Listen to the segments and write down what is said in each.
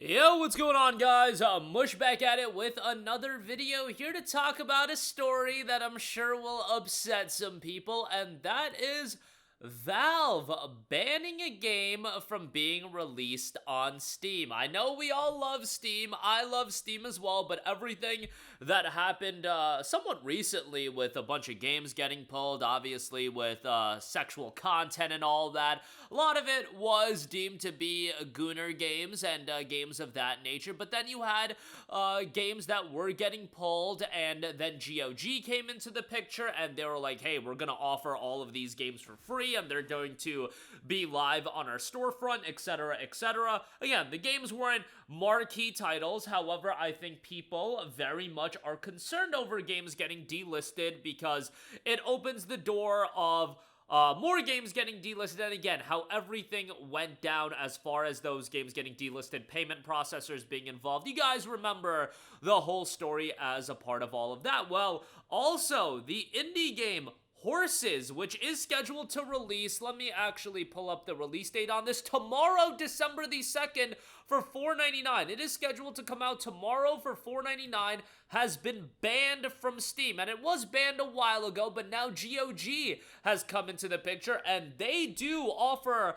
Yo, what's going on, guys? Mush back at it with another video here to talk about a story that I'm sure will upset some people, and that is Valve banning a game from being released on Steam. I know we all love Steam. I love Steam as well, but everything that happened somewhat recently with a bunch of games getting pulled, obviously with sexual content and all that, a lot of it was deemed to be gooner games and games of that nature, but then you had games that were getting pulled, and then GOG came into the picture, and they were like, hey, we're gonna offer all of these games for free, and they're going to be live on our storefront, etc., etc. Again, the games weren't marquee titles. However, I think people very much are concerned over games getting delisted because it opens the door of more games getting delisted, and again, how everything went down as far as those games getting delisted, payment processors being involved. You guys remember the whole story as a part of all of that. Well, also, the indie game Horses, which is scheduled to release, let me actually pull up the release date on this, tomorrow, December the 2nd, for $4.99. It is scheduled to come out tomorrow for $4.99, has been banned from Steam, and it was banned a while ago, but now GOG has come into the picture, and they do offer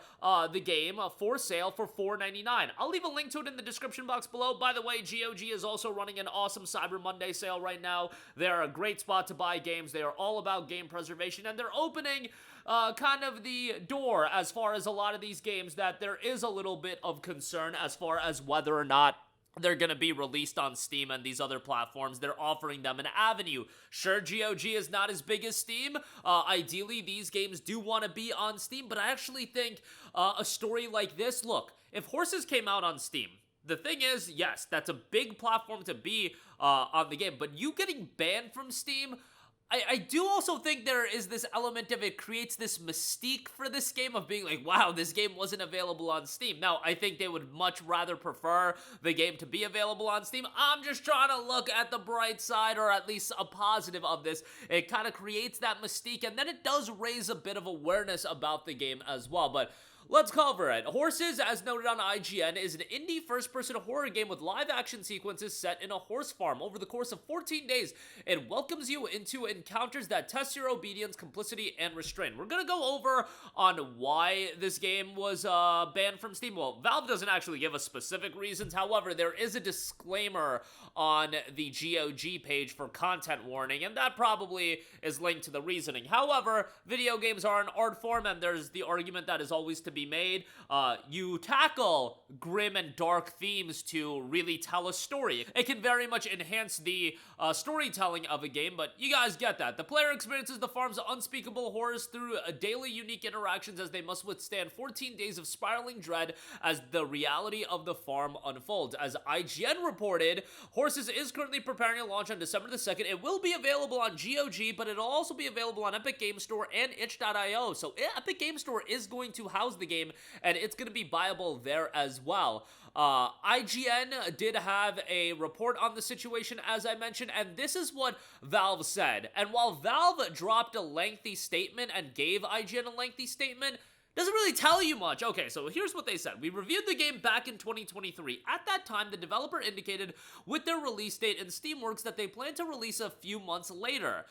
the game for sale for $4.99. I'll leave a link to it in the description box below. By the way, GOG is also running an awesome Cyber Monday sale right now. They're a great spot to buy games. They are all about game preservation, and they're opening kind of the door as far as a lot of these games that there is a little bit of concern as far as whether or not they're going to be released on Steam and these other platforms. They're offering them an avenue. Sure, GOG is not as big as Steam. Ideally, these games do want to be on Steam, but I actually think a story like this, look, if Horses came out on Steam, the thing is, yes, that's a big platform to be on the game, but you getting banned from Steam, I do also think there is this element of it creates this mystique for this game of being like, wow, this game wasn't available on Steam. Now, I think they would much rather prefer the game to be available on Steam. I'm just trying to look at the bright side, or at least a positive of this. It kind of creates that mystique, and then it does raise a bit of awareness about the game as well, but let's cover it. Horses, as noted on IGN, is an indie first-person horror game with live-action sequences set in a horse farm. Over the course of 14 days, it welcomes you into encounters that test your obedience, complicity, and restraint. We're gonna go over on why this game was banned from Steam. Well, Valve doesn't actually give us specific reasons. However, there is a disclaimer on the GOG page for content warning, and that probably is linked to the reasoning. However, video games are an art form, and there's the argument that is always to be made. You tackle grim and dark themes to really tell a story. It can very much enhance the storytelling of a game, but you guys get that. The player experiences the farm's unspeakable horrors through daily unique interactions as they must withstand 14 days of spiraling dread as the reality of the farm unfolds. As IGN reported, Horses is currently preparing a launch on December the 2nd. It will be available on GOG, but it'll also be available on Epic Game Store and itch.io. So Epic Game Store is going to house the game, and it's going to be buyable there as well. IGN did have a report on the situation, as I mentioned, and this is what Valve said. And while Valve dropped a lengthy statement and gave IGN a lengthy statement, doesn't really tell you much. Okay, so here's what they said. We reviewed the game back in 2023. At that time, the developer indicated with their release date in Steamworks that they plan to release a few months later.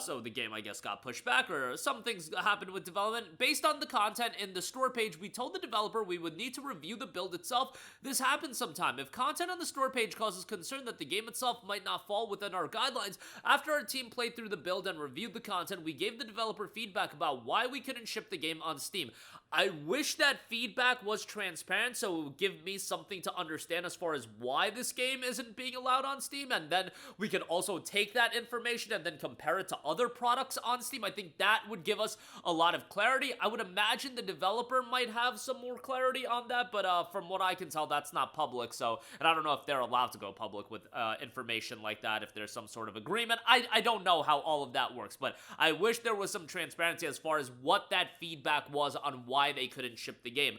So the game, I guess, got pushed back, or some things happened with development. Based on the content in the store page, we told the developer we would need to review the build itself. This happens sometime. If content on the store page causes concern that the game itself might not fall within our guidelines, after our team played through the build and reviewed the content, we gave the developer feedback about why we couldn't ship the game on Steam. I wish that feedback was transparent, so it would give me something to understand as far as why this game isn't being allowed on Steam, and then we can also take that information and then compare it to other products on Steam. I think that would give us a lot of clarity. I would imagine the developer might have some more clarity on that, but from what I can tell, that's not public, so, and I don't know if they're allowed to go public with information like that, if there's some sort of agreement. I don't know how all of that works, but I wish there was some transparency as far as what that feedback was on why they couldn't ship the game.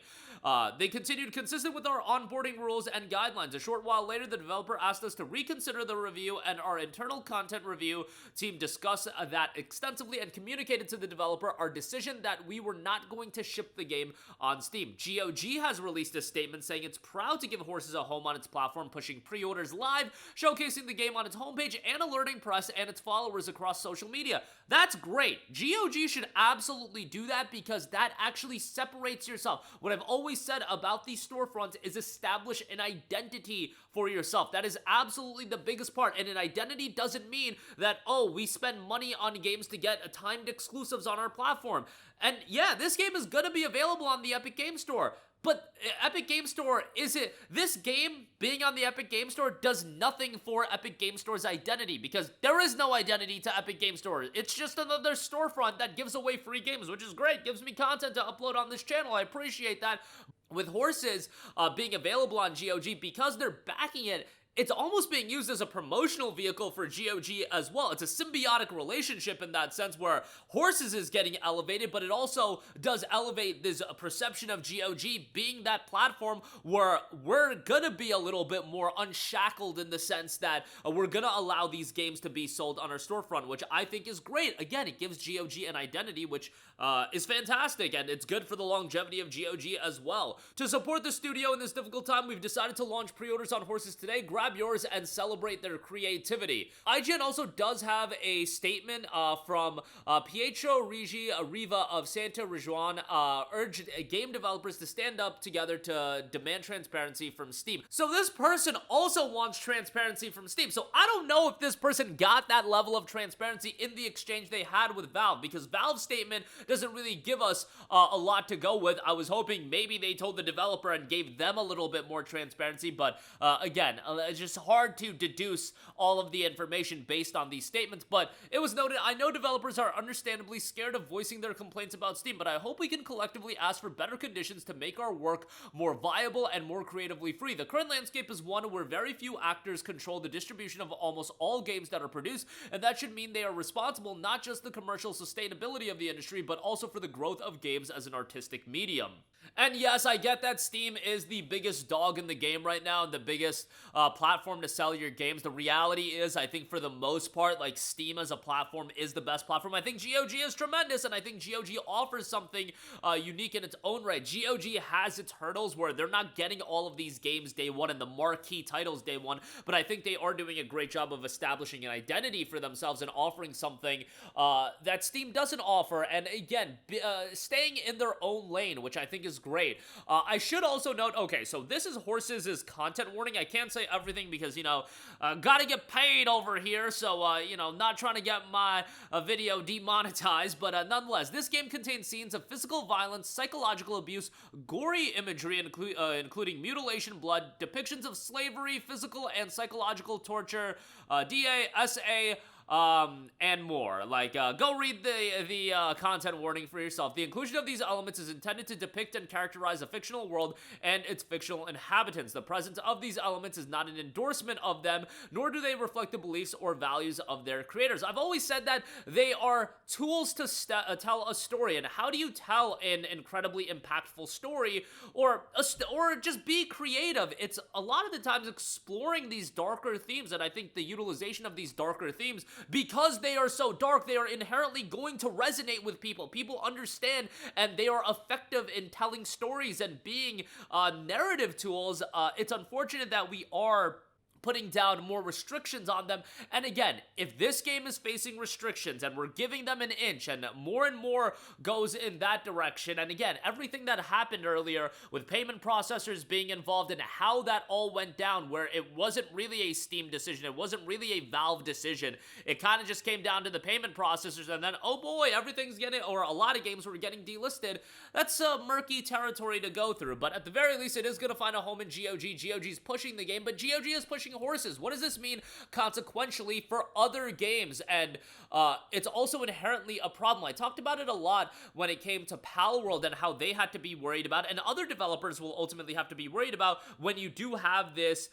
They continued consistent with our onboarding rules and guidelines. A short while later, the developer asked us to reconsider the review, and our internal content review team discussed that extensively and communicated to the developer our decision that we were not going to ship the game on Steam. GOG has released a statement saying it's proud to give Horses a home on its platform, pushing pre-orders live, showcasing the game on its homepage, and alerting press and its followers across social media. That's great. GOG should absolutely do that because that actually separates yourself. What I've always said about these storefronts is establish an identity for yourself. That is absolutely the biggest part, and an identity doesn't mean that, oh, we spend money on games to get timed exclusives on our platform. And yeah, this game is going to be available on the Epic Game Store. But Epic Game Store this game being on the Epic Game Store does nothing for Epic Game Store's identity, because there is no identity to Epic Game Store. It's just another storefront that gives away free games, which is great. Gives me content to upload on this channel. I appreciate that. With Horses being available on GOG, because they're backing it, it's almost being used as a promotional vehicle for GOG as well. It's a symbiotic relationship in that sense, where Horses is getting elevated, but it also does elevate this perception of GOG being that platform where we're gonna be a little bit more unshackled, in the sense that we're gonna allow these games to be sold on our storefront, which I think is great. Again, it gives GOG an identity, which is fantastic, and it's good for the longevity of GOG as well. To support the studio in this difficult time, we've decided to launch pre-orders on Horses today. Grab yours and celebrate their creativity. IGN also does have a statement from Pietro Riva of Santa Region, urged game developers to stand up together to demand transparency from Steam. So this person also wants transparency from Steam. So I don't know if this person got that level of transparency in the exchange they had with Valve, because Valve's statement doesn't really give us a lot to go with. I was hoping maybe they told the developer and gave them a little bit more transparency, but again, it's just hard to deduce all of the information based on these statements. But it was noted, I know developers are understandably scared of voicing their complaints about Steam, but I hope we can collectively ask for better conditions to make our work more viable and more creatively free. The current landscape is one where very few actors control the distribution of almost all games that are produced, and that should mean they are responsible not just the commercial sustainability of the industry, but also for the growth of games as an artistic medium. And yes, I get that Steam is the biggest dog in the game right now, and the biggest platform to sell your games. The reality is, I think for the most part, like, Steam as a platform is the best platform. I think GOG is tremendous, and I think GOG offers something unique in its own right. GOG has its hurdles where they're not getting all of these games day one and the marquee titles day one, but I think they are doing a great job of establishing an identity for themselves and offering something that Steam doesn't offer, and again, staying in their own lane, which I think is great. I should also note, okay, so this is Horses' content warning. I can't say everything because, you know, gotta get paid over here, so, you know, not trying to get my video demonetized, but nonetheless, this game contains scenes of physical violence, psychological abuse, gory imagery, including mutilation, blood, depictions of slavery, physical and psychological torture, DASA, and more. Like, go read the content warning for yourself. The inclusion of these elements is intended to depict and characterize a fictional world and its fictional inhabitants. The presence of these elements is not an endorsement of them, nor do they reflect the beliefs or values of their creators. I've always said that they are tools to tell a story, and how do you tell an incredibly impactful story, or just be creative? It's a lot of the times exploring these darker themes, and I think the utilization of these darker themes, because they are so dark, they are inherently going to resonate with people. People understand, and they are effective in telling stories and being narrative tools. It's unfortunate that we are putting down more restrictions on them. And again, if this game is facing restrictions and we're giving them an inch and more goes in that direction, and again, everything that happened earlier with payment processors being involved and how that all went down, where it wasn't really a Steam decision, it wasn't really a Valve decision, it kind of just came down to the payment processors, and then, oh boy, everything's getting, or a lot of games were getting delisted. That's murky territory to go through, but at the very least, it is going to find a home in GOG. GOG's pushing the game, but GOG is pushing pushing horses. What does this mean consequentially for other games? And it's also inherently a problem. I talked about it a lot when it came to Palworld and how they had to be worried about, and other developers will ultimately have to be worried about when you do have this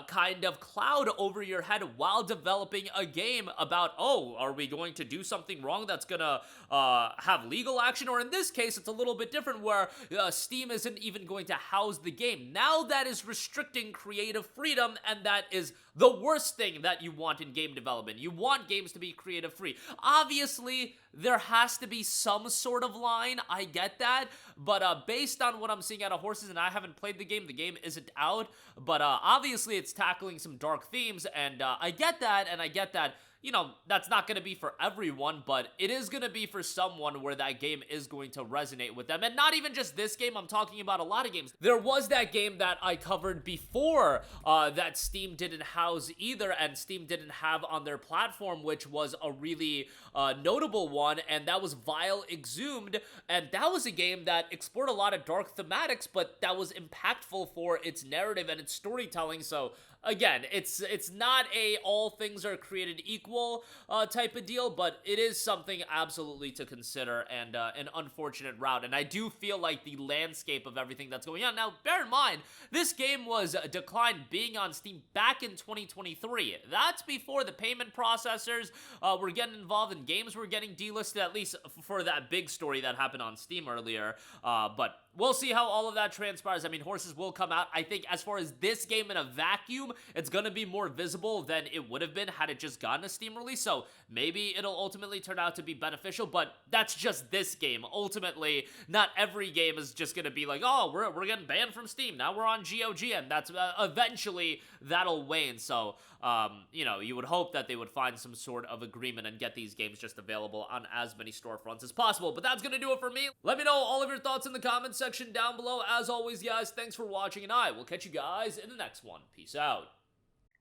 kind of cloud over your head while developing a game about, oh, are we going to do something wrong that's gonna have legal action? Or in this case, it's a little bit different where Steam isn't even going to house the game. Now that is restricting creative freedom, and that is the worst thing that you want in game development. You want games to be creative free. Obviously, there has to be some sort of line, I get that, but based on what I'm seeing out of Horses, and I haven't played the game isn't out, but obviously it's tackling some dark themes, and I get that, and I get that, you know, that's not going to be for everyone, but it is going to be for someone where that game is going to resonate with them. And not even just this game, I'm talking about a lot of games. There was that game that I covered before that Steam didn't house either, and Steam didn't have on their platform, which was a really notable one, and that was Vile Exhumed, and that was a game that explored a lot of dark thematics, but that was impactful for its narrative and its storytelling. So again, it's not a all things are created equal type of deal, but it is something absolutely to consider, and an unfortunate route. And I do feel like the landscape of everything that's going on. Now, bear in mind, this game was declined being on Steam back in 2023. That's before the payment processors were getting involved and games were getting delisted, at least for that big story that happened on Steam earlier. But we'll see how all of that transpires. I mean, Horses will come out. I think as far as this game in a vacuum, it's going to be more visible than it would have been had it just gotten a Steam release, so maybe it'll ultimately turn out to be beneficial, but that's just this game. Ultimately, not every game is just going to be like, oh, we're getting banned from Steam, now we're on GOG, and that's eventually that'll wane. So you know, you would hope that they would find some sort of agreement and get these games just available on as many storefronts as possible. But that's gonna do it for me. Let me know all of your thoughts in the comments section down below. As always, guys, thanks for watching, and I will catch you guys in the next one. Peace out.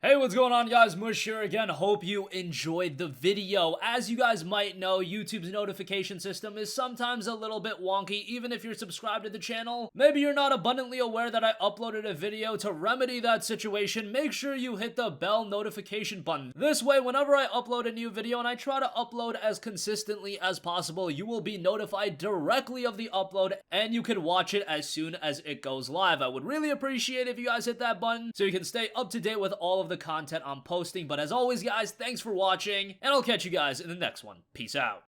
Hey, what's going on, guys? Mush here again. Hope you enjoyed the video. As you guys might know, YouTube's notification system is sometimes a little bit wonky, even if you're subscribed to the channel. Maybe you're not abundantly aware that I uploaded a video. To remedy that situation, make sure you hit the bell notification button. This way, whenever I upload a new video, and I try to upload as consistently as possible, you will be notified directly of the upload, and you can watch it as soon as it goes live. I would really appreciate it if you guys hit that button so you can stay up to date with all of the content I'm posting. But as always, guys, thanks for watching, and I'll catch you guys in the next one. Peace out.